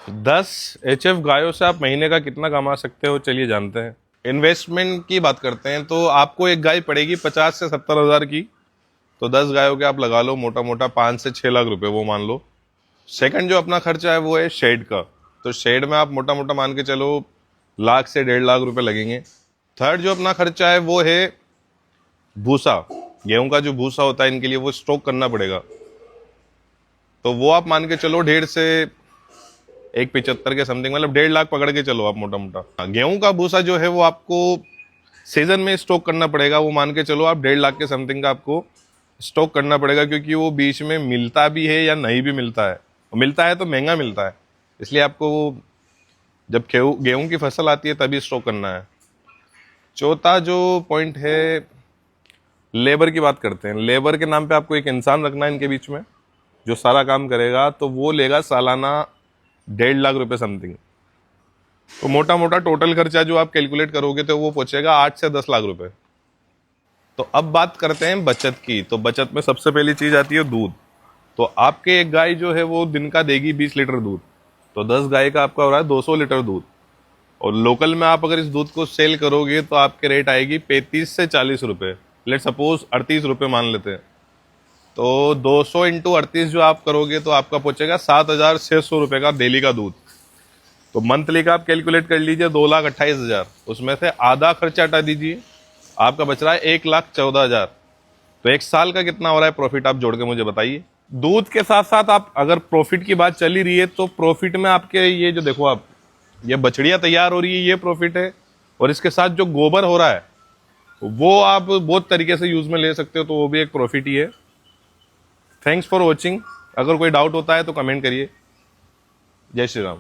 10 HF गायों से आप महीने का कितना कमा सकते हो, चलिए जानते हैं। इन्वेस्टमेंट की बात करते हैं तो आपको एक गाय पड़ेगी 50 से 70 हज़ार की। तो 10 गायों के आप लगा लो मोटा मोटा 5 से 6 लाख रुपए, वो मान लो। सेकंड जो अपना खर्चा है वो है शेड का। तो शेड में आप मोटा मोटा मान के चलो लाख से 1.5 लाख रुपए लगेंगे। थर्ड जो अपना खर्चा है वो है भूसा। गेहूं का जो भूसा होता है इनके लिए, वो स्टॉक करना पड़ेगा। तो वो आप मान के चलो 1.5 से 1.75 के समथिंग, मतलब 1.5 लाख पकड़ के चलो आप मोटा मोटा। गेहूं का भूसा जो है वो आपको सीजन में स्टॉक करना पड़ेगा, वो मान के चलो आप 1.5 लाख के समथिंग का आपको स्टॉक करना पड़ेगा, क्योंकि वो बीच में मिलता भी है या नहीं भी मिलता है। मिलता है तो महंगा मिलता है, इसलिए आपको जब गेहूं की फसल आती है तभी स्टॉक करना है। चौथा जो पॉइंट है, लेबर की बात करते हैं। लेबर के नाम पे आपको एक इंसान रखना है इनके बीच में जो सारा काम करेगा, तो वो लेगा सालाना 1.5 लाख रुपए समथिंग। तो मोटा मोटा टोटल खर्चा जो आप कैलकुलेट करोगे तो वो पहुंचेगा 8 से 10 लाख रुपए। तो अब बात करते हैं बचत की। तो बचत में सबसे पहली चीज आती है दूध। तो आपके एक गाय जो है वो दिन का देगी 20 लीटर दूध। तो 10 गाय का आपका हो रहा है 200 लीटर दूध। और लोकल में आप अगर इस दूध को सेल करोगे तो आपके रेट आएगी 35 से 40 रुपए। लेट सपोज 38 रुपए मान लेते हैं। तो 200 इंटू 38 जो आप करोगे तो आपका पहुंचेगा 7,600 रुपए का डेली का दूध। तो मंथली का आप कैलकुलेट कर लीजिए 2,28,000। उसमें से आधा खर्चा हटा दीजिए, आपका बच रहा है 1,14,000। तो एक साल का कितना हो रहा है प्रॉफिट, आप जोड़ के मुझे बताइए। दूध के साथ साथ आप अगर प्रॉफिट की बात चल ही रही है तो प्रॉफिट में आपके ये जो देखो आप, ये बछड़ियां तैयार हो रही है, ये प्रॉफिट है। और इसके साथ जो गोबर हो रहा है वो आप बहुत तरीके से यूज में ले सकते हो, तो वो भी एक प्रॉफिट ही है। Thanks for watching. अगर कोई डाउट होता है तो कमेंट करिए। जय श्री राम।